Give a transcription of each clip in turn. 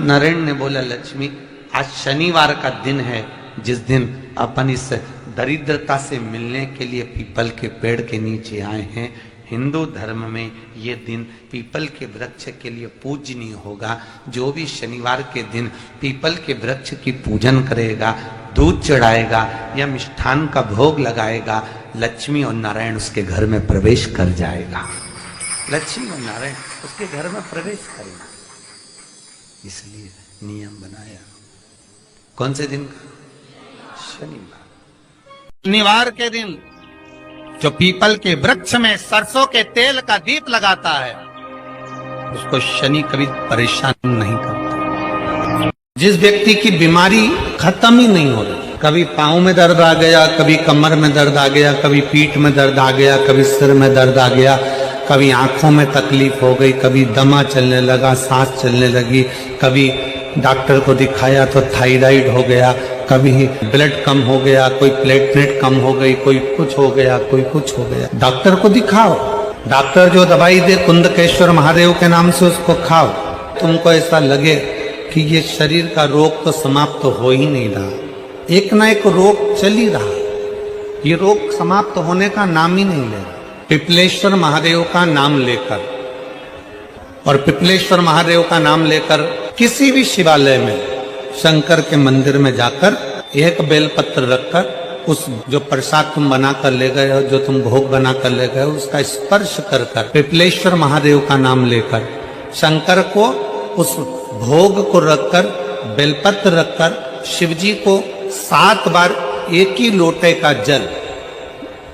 नारायण ने बोला, लक्ष्मी आज शनिवार का दिन है, जिस दिन अपन इस दरिद्रता से मिलने के लिए पीपल के पेड़ के नीचे आए हैं। हिंदू धर्म में ये दिन पीपल के वृक्ष के लिए पूजनीय होगा। जो भी शनिवार के दिन पीपल के वृक्ष की पूजन करेगा, दूध चढ़ाएगा या मिष्ठान का भोग लगाएगा, लक्ष्मी और नारायण उसके घर में प्रवेश कर जाएगा। लक्ष्मी और नारायण उसके घर में प्रवेश करेगा, इसलिए नियम बनाया। कौन से दिन का? शनिवार। शनिवार के दिन जो पीपल के वृक्ष में सरसों के तेल का दीप लगाता है, उसको शनि कभी परेशान नहीं करता। जिस व्यक्ति की बीमारी खत्म ही नहीं हो रही, कभी पांव में दर्द आ गया, कभी कमर में दर्द आ गया, कभी पीठ में दर्द आ गया, कभी सिर में दर्द आ गया, कभी आंखों में तकलीफ हो गई, कभी दमा चलने लगा, सांस चलने लगी, कभी डॉक्टर को दिखाया तो थायराइड हो गया, कभी ब्लड कम हो गया, कोई प्लेटलेट कम हो गई, कोई कुछ हो गया, कोई कुछ हो गया, डॉक्टर को दिखाओ। डॉक्टर जो दवाई दे कुंदकेश्वर महादेव के नाम से उसको खाओ। तुमको ऐसा लगे कि ये शरीर का रोग तो समाप्त तो हो ही नहीं रहा, एक ना एक रोग चल ही रहा, ये रोग समाप्त होने का नाम ही नहीं ले रहा। पिपलेश्वर महादेव का नाम लेकर और पिपलेश्वर महादेव का नाम लेकर किसी भी शिवालय में, शंकर के मंदिर में जाकर एक बेलपत्र रखकर उस जो प्रसाद तुम बना कर ले गए हो, जो तुम भोग बना कर ले गए हो, उसका स्पर्श कर कर पिपलेश्वर महादेव का नाम लेकर शंकर को उस भोग को रखकर, बेलपत्र रखकर शिवजी को 7 बार एक ही लोटे का जल,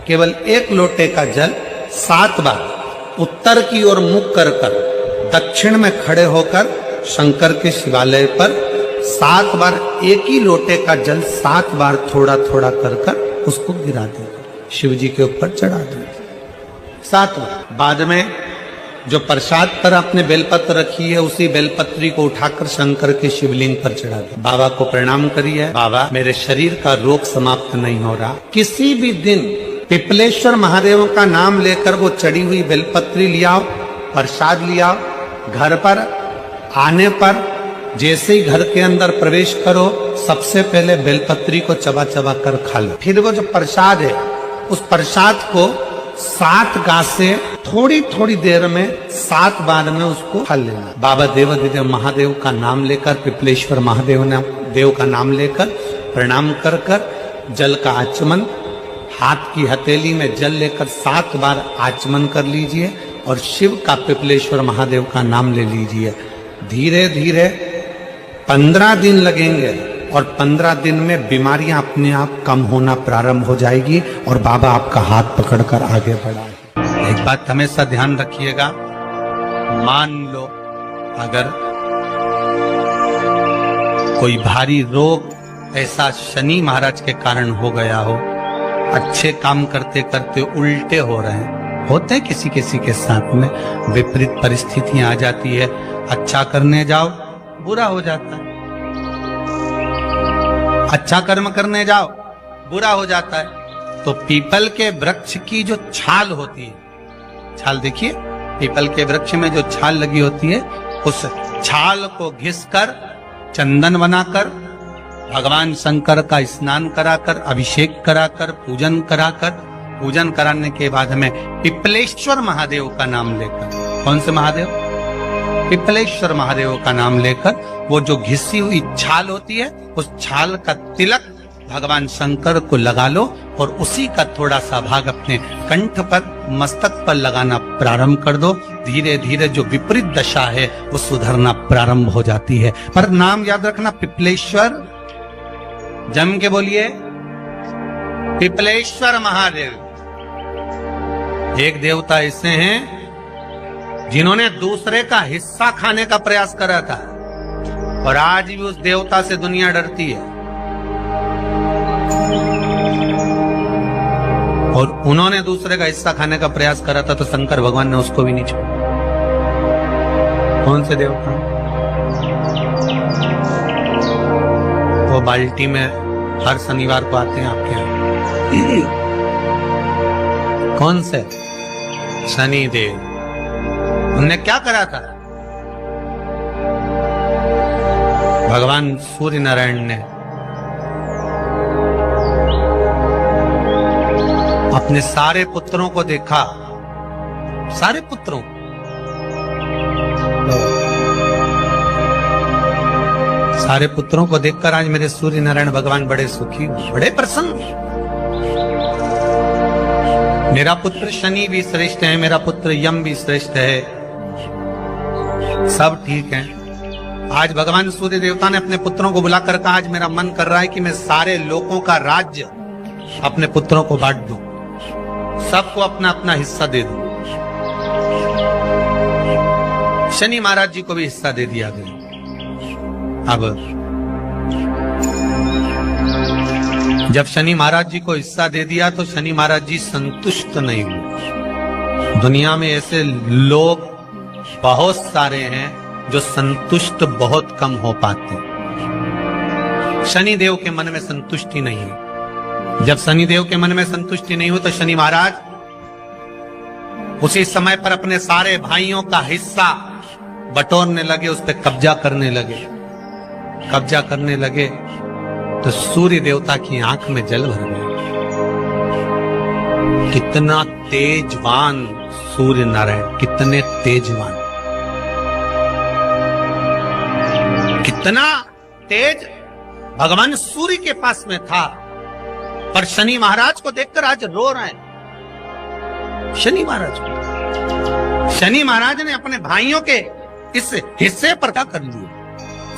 केवल एक लोटे का जल 7 बार उत्तर की ओर मुख कर कर दक्षिण में खड़े होकर शंकर के शिवालय पर 7 बार एक ही लोटे का जल 7 बार थोड़ा थोड़ा कर कर उसको गिरा देगा, शिव जी के ऊपर चढ़ा देगा 7 बार। बाद में जो प्रसाद पर आपने बेलपत्र रखी है, उसी बेलपत्री को उठाकर शंकर के शिवलिंग पर चढ़ा दे। बाबा को प्रणाम करिए, बाबा मेरे शरीर का रोग समाप्त नहीं हो रहा। किसी भी दिन पिपलेश्वर महादेव का नाम लेकर वो चढ़ी हुई बेलपत्री लियाओ, प्रसाद लियाओ, घर पर आने पर जैसे ही घर के अंदर प्रवेश करो, सबसे पहले बेलपत्री को चबा चबा कर खा लो। फिर वो जो प्रसाद है, उस प्रसाद को 7 गांठ से थोड़ी थोड़ी देर में 7 बार में उसको खा लेना। बाबा देवाधिदेव महादेव का नाम लेकर, पिपलेश्वर महादेव देव का नाम लेकर प्रणाम कर कर जल का आचमन, हाथ की हथेली में जल लेकर 7 बार आचमन कर लीजिए और शिव का, पिपलेश्वर महादेव का नाम ले लीजिए। धीरे धीरे 15 दिन लगेंगे और 15 दिन में बीमारियां अपने आप कम होना प्रारंभ हो जाएगी और बाबा आपका हाथ पकड़कर आगे बढ़ाएंगे। एक बात हमेशा ध्यान रखिएगा, मान लो अगर कोई भारी रोग ऐसा शनि महाराज के कारण हो गया हो, अच्छे काम करते करते उल्टे हो रहे हैं, होते हैं किसी किसी के साथ में, विपरीत परिस्थितियां आ जाती है, अच्छा करने जाओ बुरा हो जाता है, अच्छा कर्म करने जाओ बुरा हो जाता है। तो पीपल के वृक्ष की जो छाल होती है, छाल देखिए, पीपल के वृक्ष में जो छाल लगी होती है, उस छाल को घिसकर चंदन बनाकर भगवान शंकर का स्नान कराकर, अभिषेक कराकर, पूजन कराकर, पूजन कराने के बाद में पिपलेश्वर महादेव का नाम लेकर, कौन से महादेव? पिपलेश्वर महादेव का नाम लेकर वो जो घिसी हुई छाल होती है, उस छाल का तिलक भगवान शंकर को लगा लो और उसी का थोड़ा सा भाग अपने कंठ पर, मस्तक पर लगाना प्रारंभ कर दो। धीरे धीरे जो विपरीत दशा है वो सुधरना प्रारंभ हो जाती है। पर नाम याद रखना, पिपलेश्वर, जम के बोलिए पिपलेश्वर महादेव। एक देवता ऐसे हैं जिन्होंने दूसरे का हिस्सा खाने का प्रयास करा था और आज भी उस देवता से दुनिया डरती है। और उन्होंने दूसरे का हिस्सा खाने का प्रयास करा था तो शंकर भगवान ने उसको भी नहीं छोड़ा। कौन से देवता? वो बाल्टी में हर शनिवार को आते हैं आपके यहाँ। कौन से? शनिदेव। उनने क्या करा था? भगवान सूर्य नारायण ने अपने सारे पुत्रों को देखा, सारे पुत्रों, सारे पुत्रों को देखकर आज मेरे सूर्य नारायण भगवान बड़े सुखी, बड़े प्रसन्न। मेरा पुत्र शनि भी श्रेष्ठ है, मेरा पुत्र यम भी श्रेष्ठ है, सब ठीक है। आज भगवान सूर्य देवता ने अपने पुत्रों को बुलाकर कहा, आज मेरा मन कर रहा है कि मैं सारे लोगों का राज्य अपने पुत्रों को बांट दूं, सबको अपना अपना हिस्सा दे दूं। शनि महाराज जी को भी हिस्सा दे दिया गया। अब जब शनि महाराज जी को हिस्सा दे दिया तो शनि महाराज जी संतुष्ट नहीं हुए। दुनिया में ऐसे लोग बहुत सारे हैं जो संतुष्ट बहुत कम हो पाते हैं। शनि देव के मन में संतुष्टि नहीं है। जब शनि देव के मन में संतुष्टि नहीं हो तो शनि महाराज उसी समय पर अपने सारे भाइयों का हिस्सा बटोरने लगे, उस पर कब्जा करने लगे। कब्जा करने लगे तो सूर्य देवता की आंख में जल भर गया। कितना तेजवान सूर्य नारायण, कितने तेजवान, कितना तेज भगवान सूर्य के पास में था। पर शनि महाराज को देखकर आज रो रहे हैं। शनि महाराज को, शनि महाराज ने अपने भाइयों के इस हिस्से पर क्या कर लिया।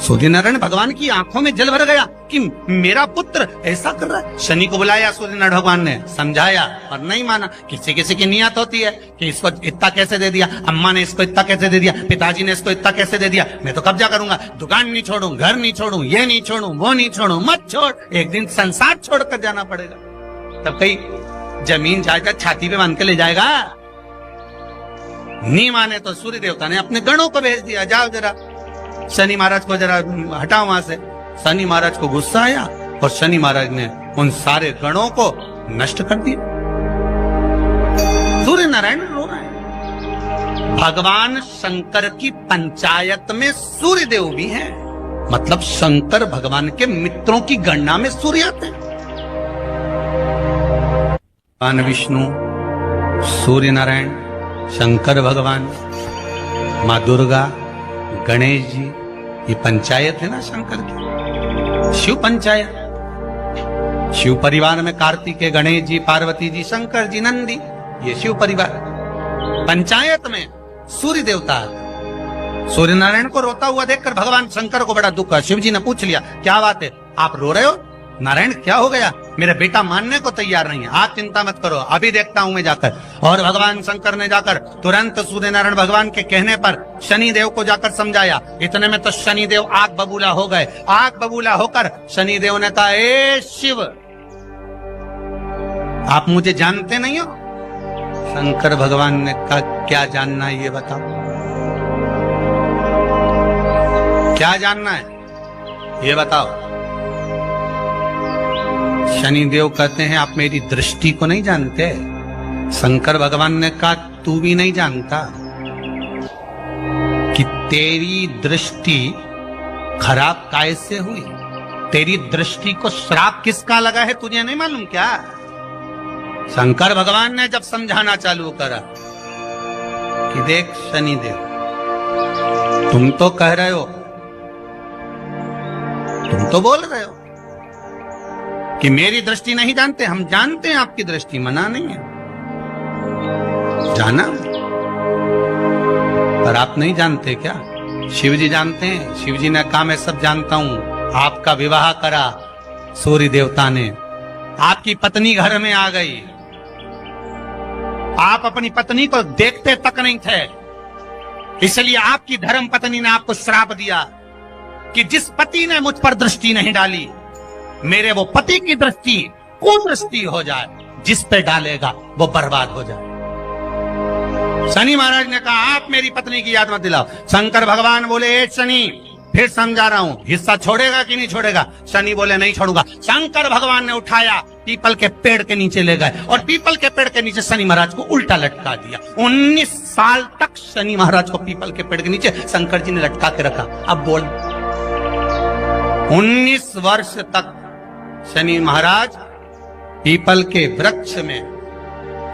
सूर्य नारायण भगवान की आंखों में जल भर गया कि मेरा पुत्र ऐसा कर रहा है। शनि को बुलाया सूर्य नारायण भगवान ने, समझाया और नहीं माना। किसी किसी की नियत होती है कि इसको इतना कैसे दे दिया, अम्मा ने इसको इतना कैसे दे दिया, पिताजी ने इसको इतना कैसे दे दिया, मैं तो कब्जा करूंगा, दुकान नहीं छोड़ूं, घर नहीं छोड़ूं, ये नहीं छोड़ूं, वो नहीं छोड़ूं। मत छोड़, एक दिन संसार छोड़कर जाना पड़ेगा। तब कहीं जमीन जायदाद छाती पे बांध के ले जाएगा। नहीं माने तो सूर्य देवता ने अपने गणों को भेज दिया, जाओ जरा शनि महाराज को जरा हटाओ वहां से। शनि महाराज को गुस्सा आया और शनि महाराज ने उन सारे गणों को नष्ट कर दिया। सूर्य नारायण रो रहे हैं। भगवान शंकर की पंचायत में सूर्य देव भी हैं, मतलब शंकर भगवान के मित्रों की गणना में सूर्य आते हैं। भगवान विष्णु, सूर्य नारायण, शंकर भगवान, माँ दुर्गा, गणेश जी, ये पंचायत है ना शंकर की, शिव पंचायत। शिव परिवार में कार्तिकेय, गणेश जी, पार्वती जी, शंकर जी, नंदी, ये शिव परिवार। पंचायत में सूर्य देवता। सूर्य नारायण को रोता हुआ देखकर भगवान शंकर को बड़ा दुख है। शिव जी ने पूछ लिया, क्या बात है, आप रो रहे हो? नारायण क्या हो गया? मेरा बेटा मानने को तैयार नहीं है। आप चिंता मत करो, अभी देखता हूं मैं जाकर। और भगवान शंकर ने जाकर तुरंत सूर्य नारायण भगवान के कहने पर शनि देव को जाकर समझाया। इतने में तो शनि देव आग बबूला हो गए। आग बबूला होकर शनि देव ने कहा, ए शिव, आप मुझे जानते नहीं हो? शंकर भगवान ने कहा, क्या जानना है ये बताओ, क्या जानना है ये बताओ। शनि देव कहते हैं, आप मेरी दृष्टि को नहीं जानते। शंकर भगवान ने कहा, तू भी नहीं जानता कि तेरी दृष्टि खराब कैसे हुई। तेरी दृष्टि को श्राप किसका लगा है तुझे नहीं मालूम क्या? शंकर भगवान ने जब समझाना चालू करा कि देख शनि देव, तुम तो कह रहे हो, तुम तो बोल रहे हो कि मेरी दृष्टि नहीं जानते। हम जानते हैं आपकी दृष्टि, मना नहीं है, जाना, पर आप नहीं जानते क्या? शिव जी जानते हैं। शिव जी ने कहा, मैं सब जानता हूं। आपका विवाह करा सूर्य देवता ने, आपकी पत्नी घर में आ गई, आप अपनी पत्नी को देखते तक नहीं थे, इसलिए आपकी धर्म पत्नी ने आपको श्राप दिया कि जिस पति ने मुझ पर दृष्टि नहीं डाली, मेरे वो पति की दृष्टि कुदृष्टि हो जाए, जिस पे डालेगा वो बर्बाद हो जाए। शनि महाराज ने कहा, आप मेरी पत्नी की याद मत दिलाओ। शंकर भगवान बोले, ए शनि, फिर समझा रहा हूं, हिस्सा छोड़ेगा कि नहीं छोड़ेगा? शनि बोले, नहीं छोड़ूंगा। शंकर भगवान ने उठाया, पीपल के पेड़ के नीचे ले गए और पीपल के पेड़ के नीचे शनि महाराज को उल्टा लटका दिया। 19 साल तक शनि महाराज को पीपल के पेड़ के नीचे शंकर जी ने लटका के रखा। अब बोल, 19 वर्ष तक शनि महाराज पीपल के वृक्ष में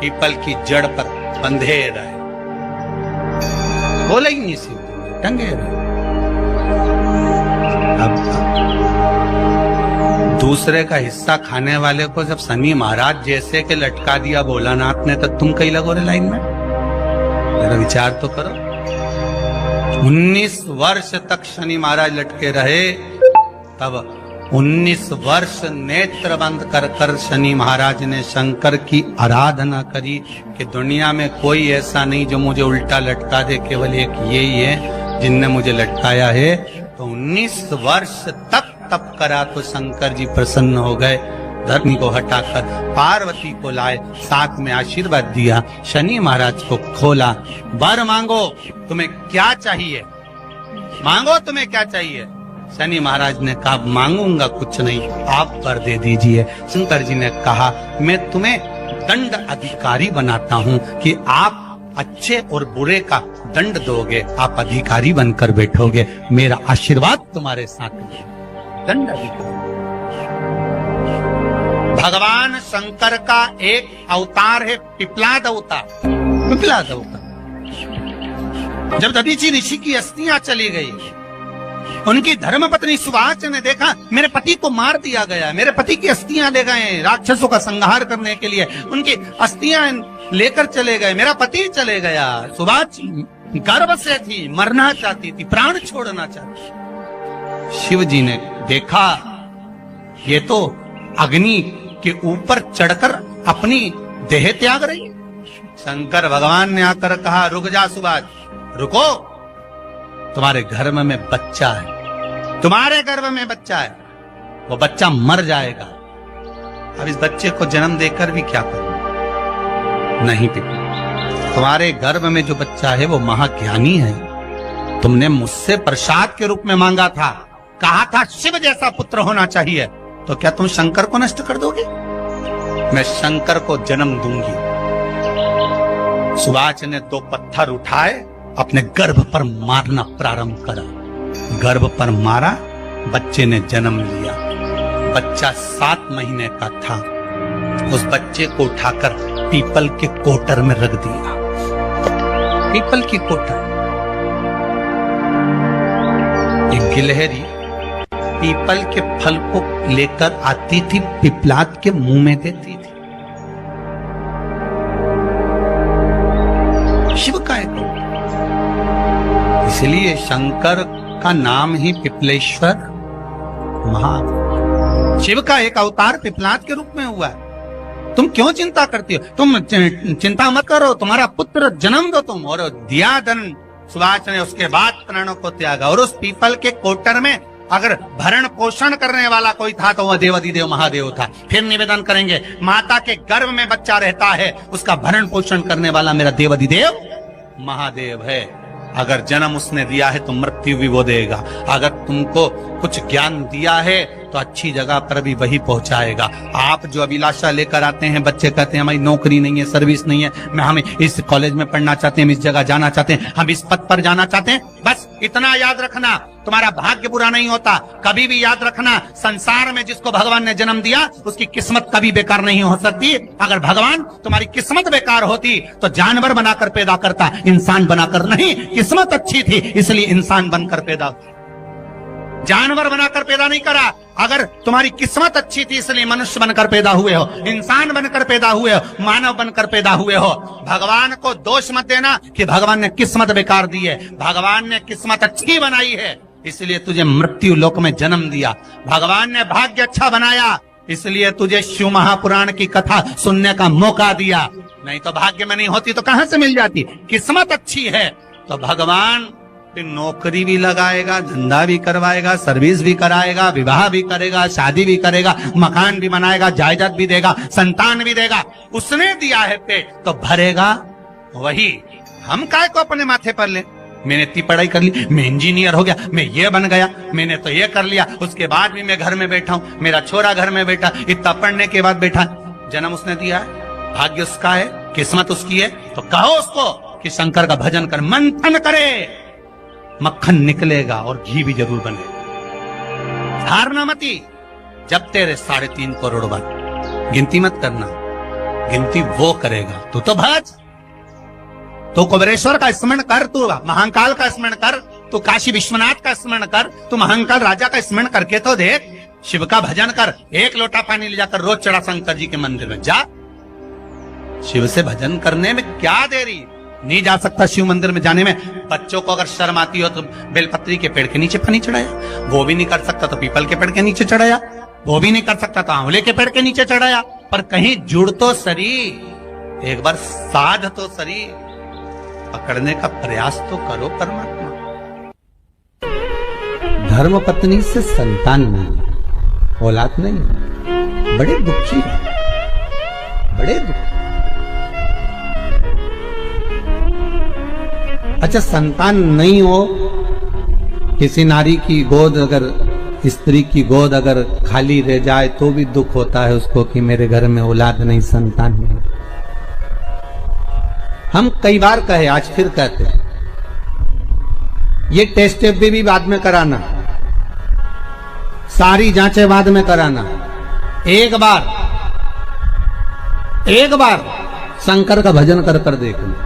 पीपल की जड़ पर बंधे रहे, बोले ही नहीं, सीधे टंगे रहे। अब दूसरे का हिस्सा खाने वाले को जब शनि महाराज जैसे के लटका दिया भोलानाथ ने, तो तुम कहीं लगो रे लाइन में? मेरा विचार तो करो। 19 वर्ष तक शनि महाराज लटके रहे, तब 19 वर्ष नेत्र बंद कर कर शनि महाराज ने शंकर की आराधना करी कि दुनिया में कोई ऐसा नहीं जो मुझे उल्टा लटका दे, केवल एक यही है जिनने मुझे लटकाया है। तो 19 वर्ष तक तप करा तो शंकर जी प्रसन्न हो गए, धरनी को हटाकर पार्वती को लाए, साथ में आशीर्वाद दिया, शनि महाराज को खोला, वर मांगो तुम्हें क्या चाहिए, मांगो तुम्हें क्या चाहिए। शनि महाराज ने कहा मांगूंगा कुछ नहीं, आप वर दे दीजिए। शंकर जी ने कहा मैं तुम्हें दंड अधिकारी बनाता हूँ कि आप अच्छे और बुरे का दंड दोगे, आप अधिकारी बनकर बैठोगे, मेरा आशीर्वाद तुम्हारे साथ है। दंड अधिकारी भगवान शंकर का एक अवतार है पिपलाद अवतार। पिपलाद अवतार, जब दधीचि ऋषि की अस्थियां चली गई, उनकी धर्मपत्नी सुभाष ने देखा मेरे पति को मार दिया गया, मेरे पति की अस्थियां ले गए राक्षसों का संहार करने के लिए, उनकी अस्थियां लेकर चले गए, मेरा पति चले गया। सुभाष गर्भ से थी, मरना चाहती थी, प्राण छोड़ना चाहती। शिव जी ने देखा ये तो अग्नि के ऊपर चढ़कर अपनी देह त्याग रही। शंकर भगवान ने आकर कहा रुक जा सुभाष, रुको, तुम्हारे गर्भ में बच्चा है, तुम्हारे गर्भ में बच्चा है, वो बच्चा मर जाएगा। अब इस बच्चे को जन्म देकर भी क्या करूं? नहीं पिता, तुम्हारे गर्भ में जो बच्चा है वो महाज्ञानी है, तुमने मुझसे प्रसाद के रूप में मांगा था, कहा था शिव जैसा पुत्र होना चाहिए, तो क्या तुम शंकर को नष्ट कर दोगे? मैं शंकर को जन्म दूंगी। सुभाष ने 2 पत्थर उठाए, अपने गर्भ पर मारना प्रारंभ करा, गर्भ पर मारा, बच्चे ने जन्म लिया। बच्चा 7 महीने का था, उस बच्चे को उठाकर पीपल के कोटर में रख दिया। पीपल की कोटर, एक गिलहरी पीपल के फल को लेकर आती थी, पिपलाद के मुंह में देती थी। शिव का एक, इसलिए शंकर का नाम ही पिपलेश्वर महादेव। शिव का एक अवतार पिपलाद के रूप में हुआ है। तुम क्यों चिंता करती हो? तुम चिंता मत करो, तुम्हारा पुत्र जन्म दो तुम। और दिया धन सुभाष ने, उसके बाद प्राणों को त्यागा। और उस पीपल के कोटर में अगर भरण पोषण करने वाला कोई था तो वह देवाधिदेव महादेव था। फिर निवेदन करेंगे, माता के गर्भ में बच्चा रहता है, उसका भरण पोषण करने वाला मेरा देवाधिदेव महादेव है। अगर जन्म उसने दिया है तो मृत्यु भी वो देगा। अगर तुमको कुछ ज्ञान दिया है तो अच्छी जगह पर भी वही पहुंचाएगा। आप जो अभिलाषा लेकर आते हैं, बच्चे कहते हैं हमारी नौकरी नहीं है, सर्विस नहीं है, हमें इस कॉलेज में पढ़ना चाहते हैं, हम इस जगह जाना चाहते हैं, हम इस पद पर जाना चाहते हैं, बस इतना याद रखना, तुम्हारा भाग्य बुरा नहीं होता। कभी भी याद रखना, संसार में जिसको भगवान ने जन्म दिया उसकी किस्मत कभी बेकार नहीं हो सकती। अगर भगवान तुम्हारी किस्मत बेकार होती तो जानवर बनाकर पैदा करता, इंसान बनाकर नहीं। किस्मत अच्छी थी इसलिए इंसान बनकर पैदा, जानवर बनाकर पैदा नहीं करा। अगर तुम्हारी किस्मत अच्छी थी इसलिए मनुष्य बनकर पैदा हुए हो, इंसान बनकर पैदा हुए हो, मानव बनकर पैदा हुए हो। भगवान को दोष मत देना कि भगवान ने किस्मत बेकार दी है। भगवान ने किस्मत अच्छी बनाई है इसलिए तुझे मृत्यु लोक में जन्म दिया। भगवान ने भाग्य अच्छा बनाया इसलिए तुझे शिव महापुराण की कथा सुनने का मौका दिया। नहीं तो भाग्य में नहीं होती तो कहां से मिल जाती। किस्मत अच्छी है तो भगवान नौकरी भी लगाएगा, धंधा भी करवाएगा, सर्विस भी कराएगा, विवाह भी करेगा, शादी भी करेगा, मकान भी बनाएगा, जायदाद भी देगा, संतान भी देगा। उसने दिया है पेट तो भरेगा वही। हम काय को अपने माथे पर ले, मैंने इतनी पढ़ाई कर ली, मैं इंजीनियर हो गया, मैं ये बन गया, मैंने तो ये कर लिया, उसके बाद भी मैं घर में बैठा हूं, मेरा छोरा घर में बैठा, इतना पढ़ने के बाद बैठा। जन्म उसने दिया है, भाग्य उसका है, किस्मत उसकी है। तो कहो उसको कि शंकर का भजन कर, मंथन करे, मक्खन निकलेगा और घी भी जरूर बनेगा। धारणा मती, जब तेरे 3.5 करोड़ बन, गिनती मत करना, गिनती वो करेगा। तू तो भज, तू कुबेरेश्वर का स्मरण कर, तू महाकाल का स्मरण कर, तू काशी विश्वनाथ का स्मरण कर, तू महाकाल राजा का स्मरण करके तो देख, शिव का भजन कर, 1 लोटा पानी ले जाकर रोज चढ़ा शंकर जी के मंदिर में जा। शिव से भजन करने में क्या देरी, नहीं जा सकता शिव मंदिर में जाने में? बच्चों को अगर शर्म आती हो तो बेलपत्री के पेड़ के नीचे पानी चढ़ाया, वो भी नहीं कर सकता तो पीपल के पेड़ के नीचे चढ़ाया, वो भी नहीं कर सकता तो आंवले के पेड़ के नीचे चढ़ाया। पर कहीं जुड़ तो सरी, एक बार साध तो सरी, पकड़ने का प्रयास तो करो परमात्मा। धर्म पत्नी से संतान नहीं, औलाद नहीं, बड़े दुखी, बड़े दुखी। अच्छा, संतान नहीं हो, किसी नारी की गोद अगर, स्त्री की गोद अगर खाली रह जाए तो भी दुख होता है उसको कि मेरे घर में औलाद नहीं, संतान नहीं। हम कई बार कहे, आज फिर कहते हैं, ये टेस्ट भी बाद में कराना, सारी जांचें बाद में कराना, एक बार शंकर का भजन कर कर देखना।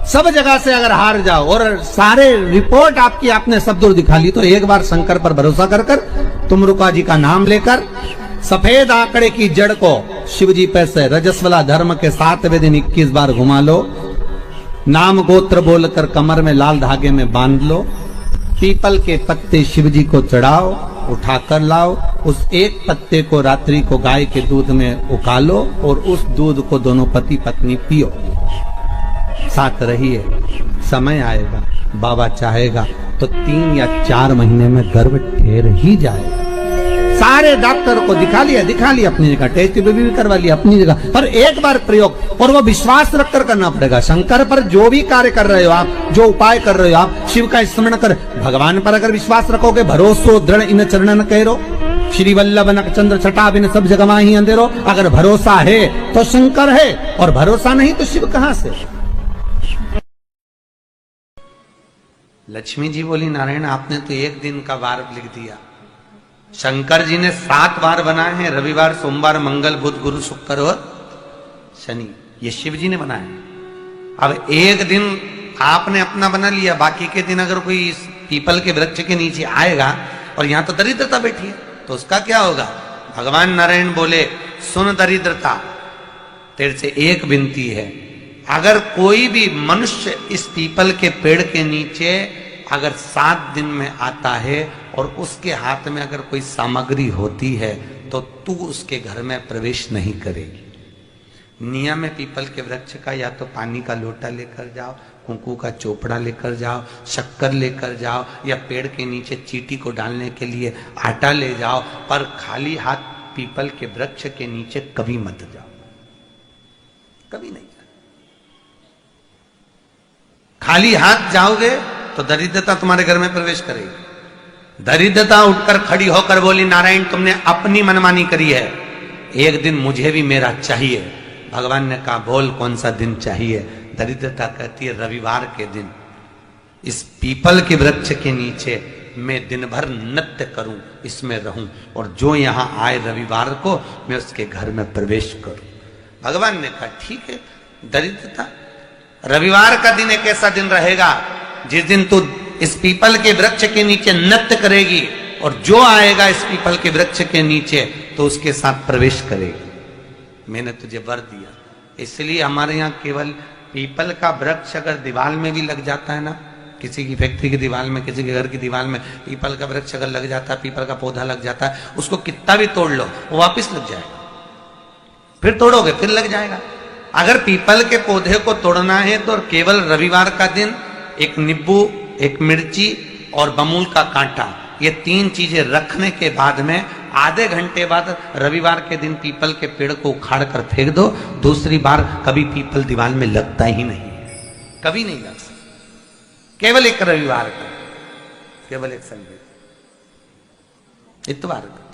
सब जगह से अगर हार जाओ और सारे रिपोर्ट आपकी आपने सब दूर दिखा ली, तो एक बार शंकर पर भरोसा कर कर तुमरुका जी का नाम लेकर सफेद आंकड़े की जड़ को शिवजी पे से रजस्वला धर्म के 7वें दिन 21 बार घुमा लो, नाम गोत्र बोलकर कमर में लाल धागे में बांध लो, पीपल के पत्ते शिवजी को चढ़ाओ, उठाकर लाओ, उस एक पत्ते को रात्रि को गाय के दूध में उकालो और उस दूध को दोनों पति पत्नी पियो, साथ रहिए। समय आएगा, बाबा चाहेगा तो 3 या 4 महीने में गर्भ ठहर ही जाएगा। सारे डॉक्टर को दिखा लिया अपनी जगह, टेस्ट भी करवा लिया अपनी जगह, पर एक बार प्रयोग, और वो विश्वास रखकर करना पड़ेगा। शंकर पर जो भी कार्य कर रहे हो आप, जो उपाय कर रहे हो आप, शिव का स्मरण कर, भगवान पर अगर विश्वास रखोगे, भरोसो दृढ़ इन चरणन कहो, श्री वल्लभ नक्षत्र छटा बिन सब जगह ही अंधेरो। अगर भरोसा है तो शंकर है, और भरोसा नहीं तो शिव कहां से? लक्ष्मी जी बोली, नारायण आपने तो 1 दिन का वार लिख दिया, शंकर जी ने 7 वार बनाए हैं, रविवार, सोमवार, मंगल, बुध, गुरु, शुक्र और शनि, ये शिव जी ने बनाए। अब 1 दिन आपने अपना बना लिया, बाकी के दिन अगर कोई इस पीपल के वृक्ष के नीचे आएगा और यहां तो दरिद्रता बैठी है, तो उसका क्या होगा? भगवान नारायण बोले, सुन दरिद्रता, तेरे से एक विनती है, अगर कोई भी मनुष्य इस पीपल के पेड़ के नीचे अगर 7 दिन में आता है और उसके हाथ में अगर कोई सामग्री होती है तो तू उसके घर में प्रवेश नहीं करेगी। नियम है पीपल के वृक्ष का, या तो पानी का लोटा लेकर जाओ, कुंकू का चोपड़ा लेकर जाओ, शक्कर लेकर जाओ, या पेड़ के नीचे चींटी को डालने के लिए आटा ले जाओ, पर खाली हाथ पीपल के वृक्ष के नीचे कभी मत जाओ, कभी नहीं। खाली हाथ जाओगे तो दरिद्रता तुम्हारे घर में प्रवेश करेगी। दरिद्रता उठकर खड़ी होकर बोली, नारायण तुमने अपनी मनमानी करी है, एक दिन मुझे भी मेरा चाहिए। भगवान ने कहा, बोल कौन सा दिन चाहिए? दरिद्रता कहती है, रविवार के दिन इस पीपल के वृक्ष के नीचे मैं दिन भर नृत्य करूं, इसमें रहूं, और जो यहां आए रविवार को मैं उसके घर में प्रवेश करूं। भगवान ने कहा, ठीक है। दरिद्रता, रविवार का दिन एक ऐसा दिन रहेगा जिस दिन तू इस पीपल के वृक्ष के नीचे नृत्य करेगी, और जो आएगा इस पीपल के वृक्ष के नीचे तो उसके साथ प्रवेश करेगी। मैंने तुझे वर दिया। इसलिए हमारे यहाँ केवल पीपल का वृक्ष अगर दीवार में भी लग जाता है ना, किसी की फैक्ट्री की दीवार में, किसी के घर की दीवार में पीपल का वृक्ष अगर लग जाता है, पीपल का पौधा लग जाता है, उसको कितना भी तोड़ लो वो वापिस लग जाएगा, फिर तोड़ोगे फिर लग जाएगा। अगर पीपल के पौधे को तोड़ना है तो केवल रविवार का दिन एक नींबू, एक मिर्ची और बमूल का कांटा, ये 3 चीजें रखने के बाद में आधे घंटे बाद रविवार के दिन पीपल के पेड़ को उखाड़ कर फेंक दो। दूसरी बार कभी पीपल दीवार में लगता ही नहीं, कभी नहीं लग सकता। केवल एक रविवार का, केवल एक संडे, इतवार का।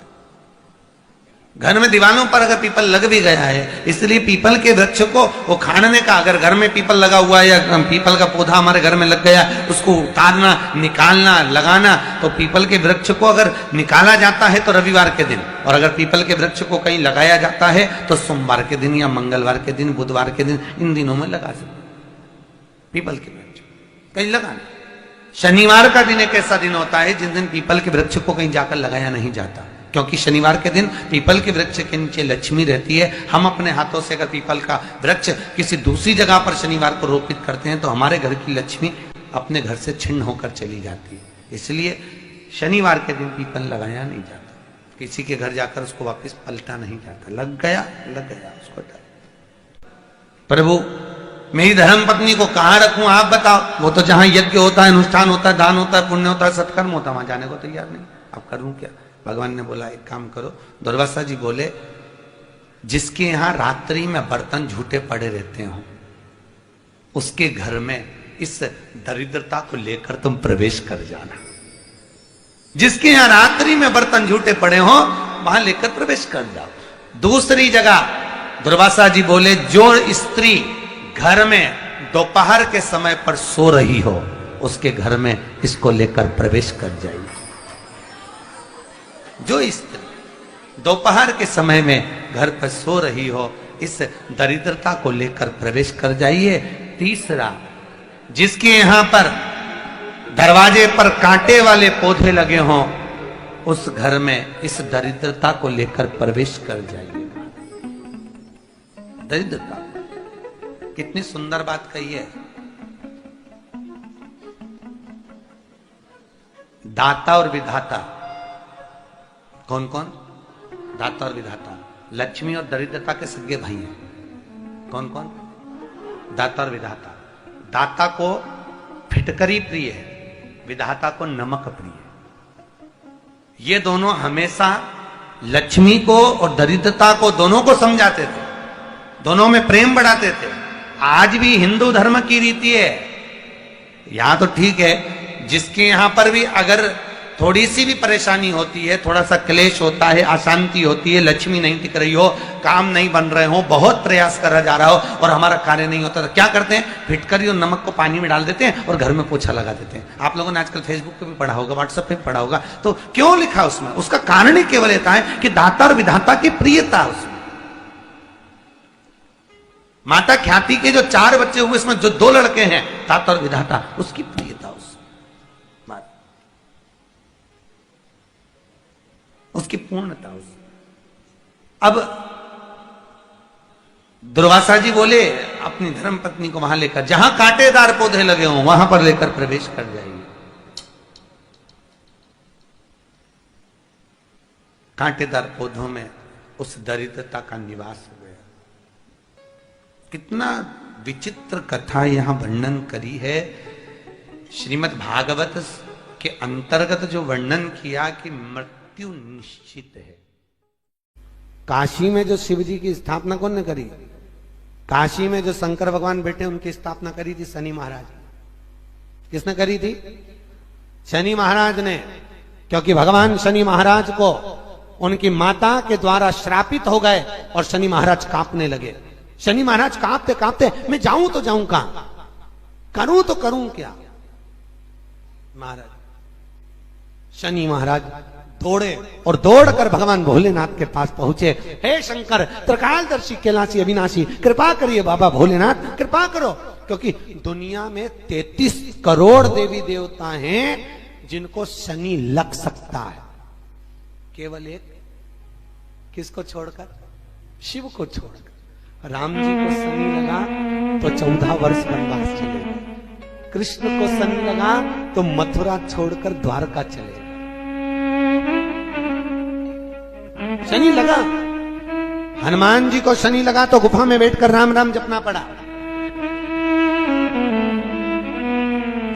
घर में दीवारों पर अगर पीपल लग भी गया है, इसलिए पीपल के वृक्ष को वो खाड़ने का, अगर घर में पीपल लगा हुआ है या पीपल का पौधा हमारे घर में लग गया, उसको उतारना, निकालना, लगाना, तो पीपल के वृक्ष को अगर निकाला जाता है तो रविवार के दिन, और अगर पीपल के वृक्ष को कहीं लगाया जाता है तो सोमवार के दिन या मंगलवार के दिन, बुधवार के दिन, इन दिनों में लगा सकते पीपल के वृक्ष कहीं लगाना। शनिवार का दिन एक ऐसा दिन होता है जिस दिन पीपल के वृक्ष को कहीं जाकर लगाया नहीं जाता, क्योंकि शनिवार के दिन पीपल के वृक्ष के नीचे लक्ष्मी रहती है। हम अपने हाथों से अगर पीपल का वृक्ष किसी दूसरी जगह पर शनिवार को रोपित करते हैं तो हमारे घर की लक्ष्मी अपने घर से छिन्न होकर चली जाती है। इसलिए शनिवार के दिन पीपल लगाया नहीं जाता, किसी के घर जाकर उसको वापस पलटा नहीं जाता। लग गया उसको डर। प्रभु मेरी धर्म पत्नी को कहां रखूं आप बताओ? वो तो जहां यज्ञ होता है, अनुष्ठान होता है, दान होता है, पुण्य होता है, सत्कर्म होता है, वहां जाने को तैयार नहीं। अब करूं क्या? भगवान ने बोला एक काम करो। दुर्वासा जी बोले जिसके यहां रात्रि में बर्तन झूठे पड़े रहते हो उसके घर में इस दरिद्रता को लेकर तुम प्रवेश कर जाना। जिसके यहां रात्रि में बर्तन झूठे पड़े हो वहां लेकर प्रवेश कर जाओ। दूसरी जगह दुर्वासा जी बोले जो स्त्री घर में दोपहर के समय पर सो रही हो उसके घर में इसको लेकर प्रवेश कर जाइए। जो स्त्री दोपहर के समय में घर पर सो रही हो इस दरिद्रता को लेकर प्रवेश कर जाइए। तीसरा, जिसके यहां पर दरवाजे पर कांटे वाले पौधे लगे हों उस घर में इस दरिद्रता को लेकर प्रवेश कर जाइए। दरिद्रता, कितनी सुंदर बात कही है। दाता और विधाता कौन कौन? दाता और विधाता। लक्ष्मी और दरिद्रता के सगे भाई हैं। कौन कौन? दाता और विधाता। दाता को फिटकरी प्रिय है, विधाता को नमक प्रिय है। ये दोनों हमेशा लक्ष्मी को और दरिद्रता को दोनों को समझाते थे, दोनों में प्रेम बढ़ाते थे। आज भी हिंदू धर्म की रीति है। यहां तो ठीक है, जिसके यहां पर भी अगर थोड़ी सी भी परेशानी होती है, थोड़ा सा क्लेश होता है, अशांति होती है, लक्ष्मी नहीं टिक रही हो, काम नहीं बन रहे हो, बहुत प्रयास करा जा रहा हो और हमारा कार्य नहीं होता, तो क्या करते हैं? फिटकरी और नमक को पानी में डाल देते हैं और घर में पोछा लगा देते हैं। आप लोगों ने आजकल फेसबुक पे भी पढ़ा होगा, व्हाट्सएप पे भी पढ़ा होगा। तो क्यों लिखा उसमें? उसका कारण ही केवल ये है कि दाता और विधाता की प्रियता उसमें। माता ख्याति के जो 4 बच्चे हुए इसमें जो 2 लड़के हैं दाता और विधाता, उसकी प्रियता उसकी पूर्णता उस। अब दुर्वासा जी बोले अपनी धर्म पत्नी को वहां लेकर, जहां कांटेदार पौधे लगे हों वहां पर लेकर प्रवेश कर जाइए। कांटेदार पौधों में उस दरिद्रता का निवास हो गया। कितना विचित्र कथा यहां वर्णन करी है। श्रीमद् भागवत के अंतर्गत जो वर्णन किया कि मृत्यु निश्चित है। काशी में जो शिव जी की स्थापना कौन ने करी? काशी में जो शंकर भगवान बैठे उनकी स्थापना करी थी शनि महाराज। किसने करी थी? शनि महाराज ने। क्योंकि भगवान शनि महाराज को उनकी माता के द्वारा श्रापित हो गए और शनि महाराज कांपने लगे। शनि महाराज कांपते कांपते मैं जाऊं तो जाऊं कहां, करूं तो करूं क्या? महाराज शनि महाराज दौड़े और दौड़कर भगवान भोलेनाथ के पास पहुंचे। हे शंकर, त्रिकालदर्शी, कैलाशी, अविनाशी, कृपा करिए बाबा भोलेनाथ, कृपा करो। क्योंकि दुनिया में 33 करोड़ देवी देवता हैं जिनको शनि लग सकता है, केवल एक किसको छोड़कर? शिव को छोड़कर। राम जी को शनि लगा तो 14 वर्ष वनवास चले गए। कृष्ण को शनि लगा तो मथुरा छोड़कर द्वारका चले गए। शनि लगा। हनुमान जी को शनि लगा तो गुफा में बैठकर राम राम जपना पड़ा।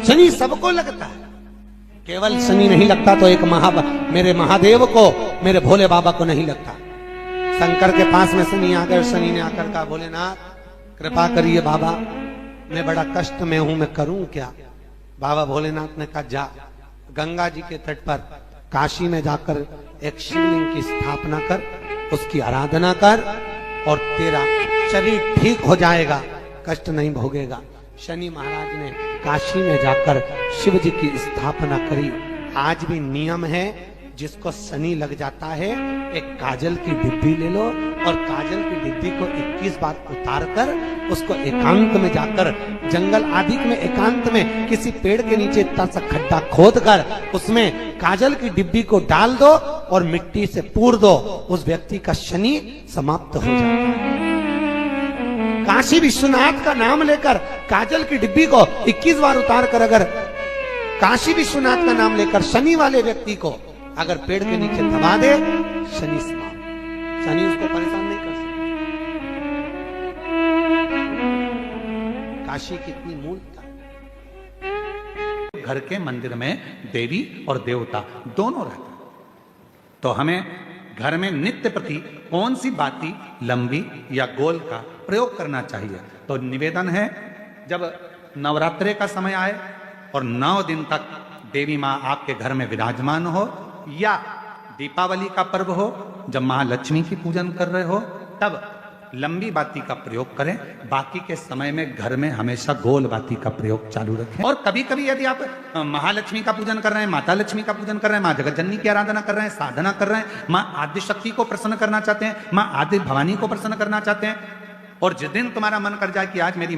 शनि सबको लगता है, केवल शनि नहीं लगता तो एक मेरे महादेव को, मेरे भोले बाबा को नहीं लगता। शंकर के पास में शनि आ गए। शनि ने आकर कहा भोलेनाथ कृपा करिए बाबा, मैं बड़ा कष्ट में हूं, मैं करूं क्या? बाबा भोलेनाथ ने कहा जा गंगा जी के तट पर काशी में जाकर एक शिवलिंग की स्थापना कर उसकी आराधना कर और तेरा शरीर ठीक हो जाएगा, कष्ट नहीं भोगेगा। शनि महाराज ने काशी में जाकर शिव जी की स्थापना करी। आज भी नियम है, जिसको शनि लग जाता है एक काजल की डिब्बी ले लो और काजल की डिब्बी को 21 बार उतार कर उसको एकांत में जाकर, जंगल आदि में एकांत में किसी पेड़ के नीचे इतना सा खड्डा खोद कर उसमें काजल की डिब्बी को डाल दो और मिट्टी से पूर दो, उस व्यक्ति का शनि समाप्त हो जाता है। काशी विश्वनाथ का नाम लेकर काजल की डिब्बी को 21 बार उतार कर अगर काशी विश्वनाथ का नाम लेकर शनि वाले व्यक्ति को अगर पेड़ के नीचे दबा दे, शनि समाप्त, शनि उसको परेशान नहीं कर सकता। काशी कितनी मूलता है। घर के मंदिर में देवी और देवता दोनों रहते हैं, तो हमें घर में नित्य प्रति कौन सी बाती लंबी या गोल का प्रयोग करना चाहिए। तो निवेदन है, जब नवरात्रे का समय आए और 9 दिन तक देवी माँ आपके घर में विराजमान हो, या दीपावली का पर्व हो जब महालक्ष्मी की पूजन कर रहे हो, तब लंबी बाती का प्रयोग करें। बाकी के समय में घर में हमेशा गोल बाती का प्रयोग चालू रखें। और कभी कभी यदि आप महालक्ष्मी का पूजन कर रहे हैं, माता लक्ष्मी का पूजन कर रहे हैं, माँ जगत जननी की आराधना कर रहे हैं, साधना कर रहे हैं, माँ आदि शक्ति को प्रसन्न करना चाहते हैं, माँ आदि भवानी को प्रसन्न करना चाहते हैं, और जिस दिन तुम्हारा मन कर जाए कि आज मेरी